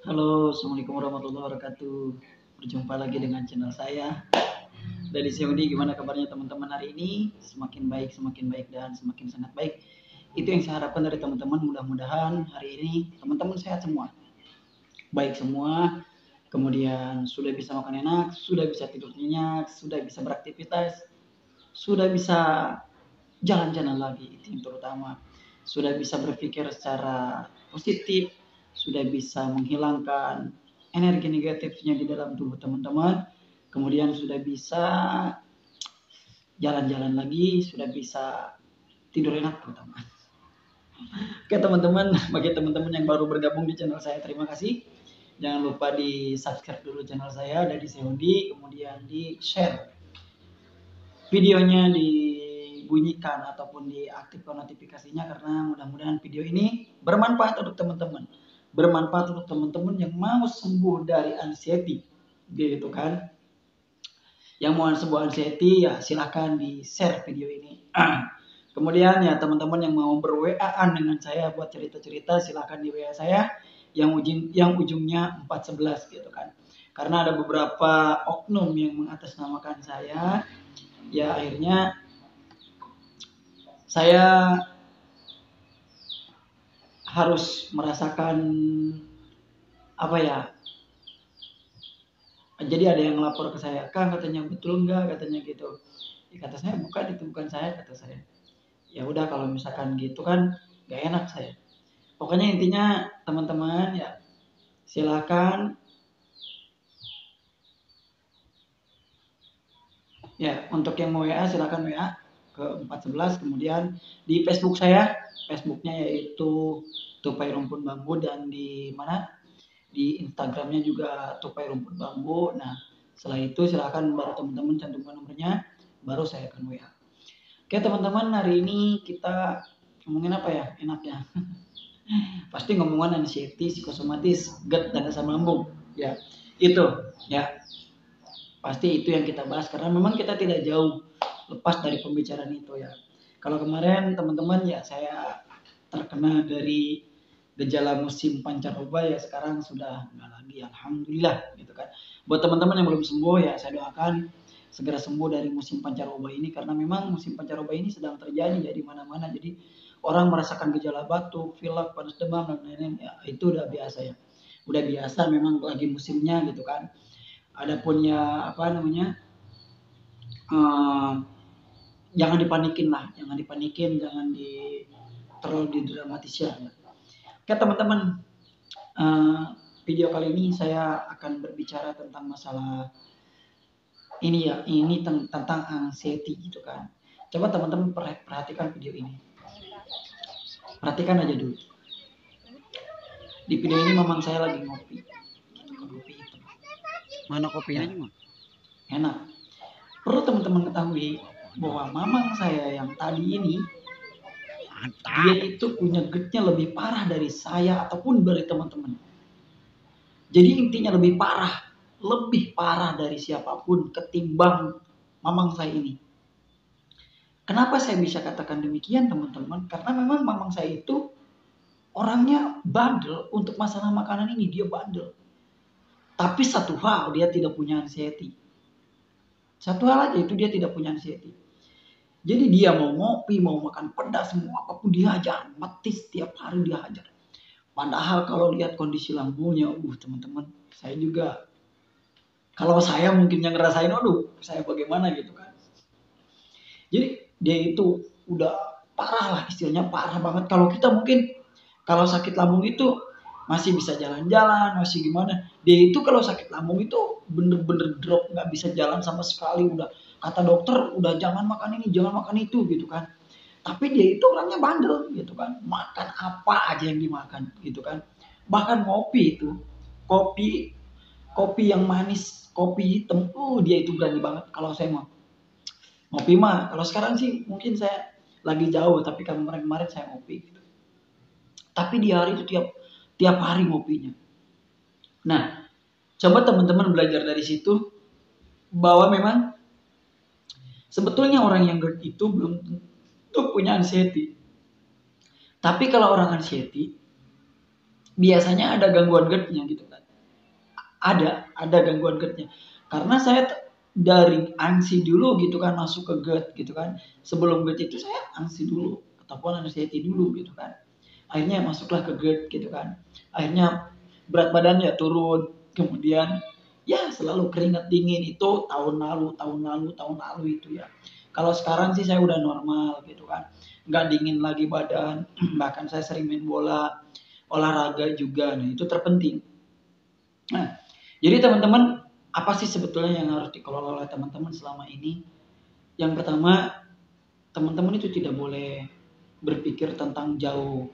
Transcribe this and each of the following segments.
Halo, Assalamualaikum warahmatullahi wabarakatuh. Berjumpa lagi dengan channel saya. Dari Seudi, gimana kabarnya teman-teman hari ini? Semakin baik, dan semakin sangat baik. Itu yang saya harapkan dari teman-teman. Mudah-mudahan hari ini teman-teman sehat semua. Baik semua. Kemudian sudah bisa makan enak, sudah bisa tidur nyenyak, sudah bisa beraktivitas, sudah bisa jalan-jalan lagi. Itu yang terutama. Sudah bisa berpikir secara positif, sudah bisa menghilangkan energi negatifnya di dalam tubuh teman-teman, kemudian sudah bisa jalan-jalan lagi, sudah bisa tidur enak terutama. Oke teman-teman, bagi teman-teman yang baru bergabung di channel saya, terima kasih. Jangan lupa di subscribe dulu channel saya, dari Seudi, kemudian di share videonya, dibunyikan ataupun diaktifkan notifikasinya, karena mudah-mudahan video ini bermanfaat untuk teman-teman. Bermanfaat untuk teman-teman yang mau sembuh dari anxiety, gitu kan. Yang mau sembuh anxiety ya silakan di-share video ini. Kemudian ya teman-teman yang mau ber-WA-an dengan saya buat cerita-cerita, silakan di WA saya yang ujungnya 411 gitu kan. Karena ada beberapa oknum yang mengatasnamakan saya, ya akhirnya saya harus merasakan apa ya, jadi ada yang lapor ke saya, Kang katanya betul enggak, katanya gitu. Ya, kata saya bukan, itu bukan saya, kata saya. Ya udah kalau misalkan gitu kan gak enak saya. Pokoknya intinya teman-teman ya silakan ya, untuk yang mau WA silakan WA ke 411. Kemudian di Facebook saya, Facebooknya yaitu Tupai Rumpun Bambu, dan di mana di Instagramnya juga Tupai Rumpun Bambu. Nah setelah itu silakan baru teman-teman cantumkan nomornya, baru saya akan WA. Oke teman-teman, hari ini kita ngomongin apa ya enaknya? Pasti ngomongan anxiety, psikosomatis, GERD dan asam lambung. Ya, itu ya. Pasti itu yang kita bahas karena memang kita tidak jauh lepas dari pembicaraan itu ya. Kalau kemarin teman-teman ya saya terkena dari gejala musim pancaroba, ya sekarang sudah enggak lagi, alhamdulillah gitu kan. Buat teman-teman yang belum sembuh ya saya doakan segera sembuh dari musim pancaroba ini, karena memang musim pancaroba ini sedang terjadi ya di mana-mana. Jadi orang merasakan gejala batuk, pilek, panas demam dan lain-lain, ya itu udah biasa ya. Udah biasa, memang lagi musimnya gitu kan. Adapun ya apa namanya, jangan dipanikin lah, jangan dipanikin, jangan terlalu didramatis ya. Oke teman-teman, video kali ini saya akan berbicara tentang masalah ini ya, ini tentang anxiety gitu kan. Coba teman-teman perhatikan video ini, perhatikan aja dulu. Di video ini mamang saya lagi ngopi, kopi hitam. Mana kopinya Ya, cuma? enak. Perlu teman-teman ketahui bahwa mamang saya yang tadi ini, dia Mantap. itu punya GERD-nya lebih parah dari saya ataupun dari teman-teman. Jadi intinya lebih parah dari siapapun ketimbang mamang saya ini. Kenapa saya bisa katakan demikian teman-teman? Karena memang mamang saya itu orangnya bandel untuk masalah makanan ini, dia bandel. Tapi satu hal, dia tidak punya anxiety. Satu hal aja, itu dia tidak punya anxiety. Jadi dia mau ngopi, mau makan pedas, mau apapun dia hajar. Mati setiap hari dia hajar. Padahal kalau lihat kondisi lambungnya, teman-teman, saya juga, kalau saya mungkin yang ngerasain, aduh, saya bagaimana gitu kan. Jadi dia itu udah parah lah, istilahnya parah banget. Kalau kita mungkin, kalau sakit lambung itu masih bisa jalan-jalan, masih gimana. Dia itu kalau sakit lambung itu bener-bener drop, nggak bisa jalan sama sekali. Udah kata dokter, udah jangan makan ini, jangan makan itu gitu kan. Tapi dia itu orangnya bandel gitu kan. Makan apa aja yang dimakan gitu kan. Bahkan kopi itu, kopi kopi yang manis, kopi hitam, dia itu berani banget. Kalau saya mau ngopi mah, kalau sekarang sih mungkin saya lagi jauh, tapi kemarin-kemarin saya ngopi gitu. Tapi di hari itu tiap tiap hari ngopinya. Nah, coba teman-teman belajar dari situ bahwa memang sebetulnya orang yang GERD itu belum tentu punya anxiety. Tapi kalau orang anxiety biasanya ada gangguan GERD-nya gitu kan. ada gangguan GERD-nya. Karena saya dari ANSI dulu gitu kan masuk ke GERD gitu kan. Sebelum GERD itu saya ANSI dulu ataupun anxiety dulu gitu kan. Akhirnya masuklah ke GERD gitu kan. Akhirnya berat badannya turun, kemudian ya selalu keringat dingin itu tahun lalu itu ya. Kalau sekarang sih saya udah normal gitu kan, nggak dingin lagi badan, bahkan saya sering main bola, olahraga juga, nah itu terpenting. Nah, jadi teman-teman, apa sih sebetulnya yang harus dikelola oleh teman-teman selama ini? Yang pertama, teman-teman itu tidak boleh berpikir tentang jauh,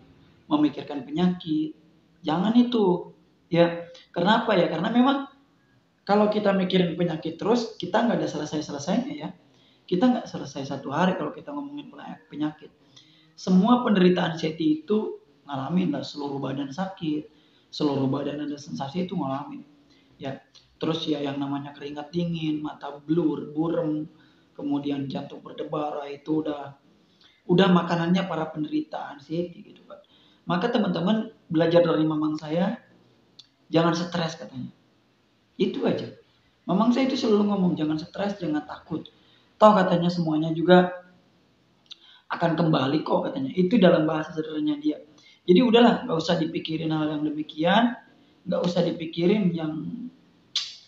memikirkan penyakit. Jangan itu, ya. Kenapa ya? Karena memang kalau kita mikirin penyakit terus, kita nggak ada selesai-selesainya ya. Kita nggak selesai satu hari kalau kita ngomongin penyakit. Semua penderitaan anxiety itu ngalamin lah, seluruh badan sakit, seluruh badan ada sensasi itu ngalamin. Ya, terus ya yang namanya keringat dingin, mata blur, burem, kemudian jantung berdebar, itu udah makanannya para penderita anxiety gitu kan. Maka teman-teman belajar dari mamang saya, jangan stres katanya. Itu aja. Mamang saya itu selalu ngomong jangan stres, jangan takut. Toh katanya semuanya juga akan kembali kok katanya. Itu dalam bahasa sederhananya dia. Jadi udahlah, nggak usah dipikirin hal yang demikian, nggak usah dipikirin yang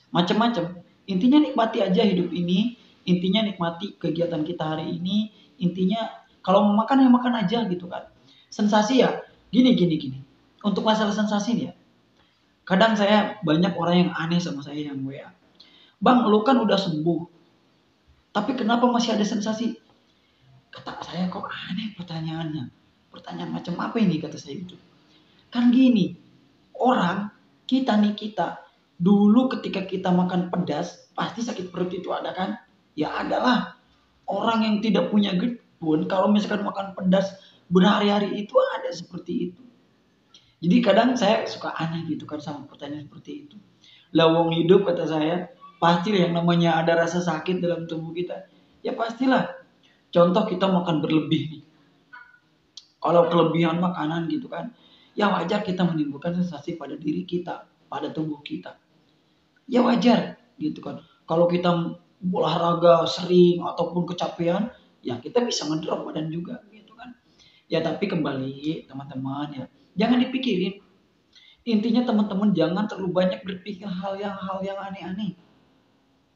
macam-macam. Intinya nikmati aja hidup ini, intinya nikmati kegiatan kita hari ini, intinya kalau mau makan ya makan aja gitu kan. Sensasi ya, gini. Untuk masalah sensasi nih ya, kadang saya banyak orang yang aneh sama saya yang WA. Bang, lu kan udah sembuh, tapi kenapa masih ada sensasi? Kata saya kok aneh pertanyaannya. Pertanyaan macam apa ini kata saya itu. Kan gini, orang kita dulu ketika kita makan pedas pasti sakit perut itu ada kan? Ya adalah. Orang yang tidak punya GERD pun kalau misalkan makan pedas berhari-hari itu ada seperti itu. Jadi kadang saya suka aneh gitu kan sama pertanyaan seperti itu. Lawang hidup kata saya, pasti yang namanya ada rasa sakit dalam tubuh kita. Ya pastilah. Contoh kita makan berlebih nih. Kalau kelebihan makanan gitu kan, ya wajar kita menimbulkan sensasi pada diri kita, pada tubuh kita. Ya wajar gitu kan. Kalau kita olahraga sering ataupun kecapean, ya kita bisa ngedrop badan juga gitu kan. Ya tapi kembali teman-teman ya, jangan dipikirin. Intinya teman-teman jangan terlalu banyak berpikir hal yang aneh-aneh.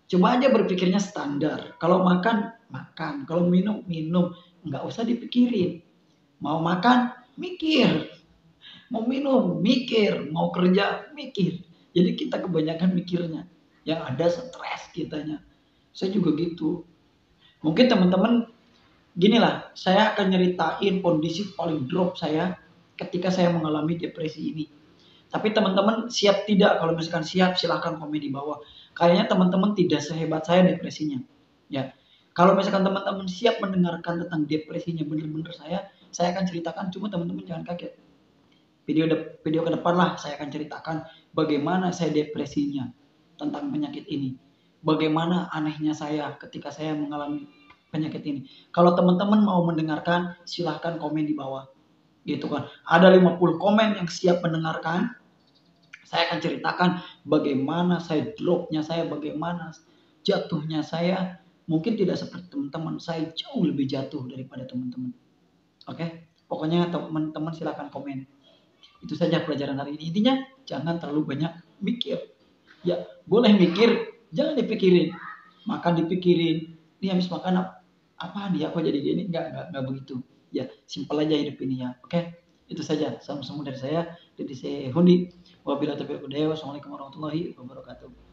Coba aja berpikirnya standar. Kalau makan, makan. Kalau minum, minum. Nggak usah dipikirin. Mau makan, mikir. Mau minum, mikir. Mau kerja, mikir. Jadi kita kebanyakan mikirnya. Yang ada stres kitanya. Saya juga gitu. Mungkin teman-teman, ginilah. Saya akan nyeritain kondisi paling drop saya ketika saya mengalami depresi ini. Tapi teman-teman siap tidak? Kalau misalkan siap, silahkan komen di bawah. Kayaknya teman-teman tidak sehebat saya depresinya. Ya, kalau misalkan teman-teman siap mendengarkan tentang depresinya bener-bener saya akan ceritakan. Cuma teman-teman jangan kaget. Video ke depan lah saya akan ceritakan bagaimana saya depresinya tentang penyakit ini. Bagaimana anehnya saya ketika saya mengalami penyakit ini. Kalau teman-teman mau mendengarkan, silahkan komen di bawah. Gitu kan. Ada 50 komen yang siap mendengarkan. Saya akan ceritakan bagaimana saya dropnya saya, bagaimana jatuhnya saya. Mungkin tidak seperti teman-teman, saya jauh lebih jatuh daripada teman-teman. Oke, pokoknya teman-teman silakan komen. Itu saja pelajaran hari ini. Intinya jangan terlalu banyak mikir. Ya, boleh mikir, jangan dipikirin. Makan dipikirin. Ini habis makan apa dia kok jadi gini? Enggak begitu. Ya, simpel aja hidup ini ya. Oke, itu saja. Salam semua dari saya, dari saya Hundi. Wabillahi taufiq wal hidayah. Wassalamualaikum warahmatullahi wabarakatuh.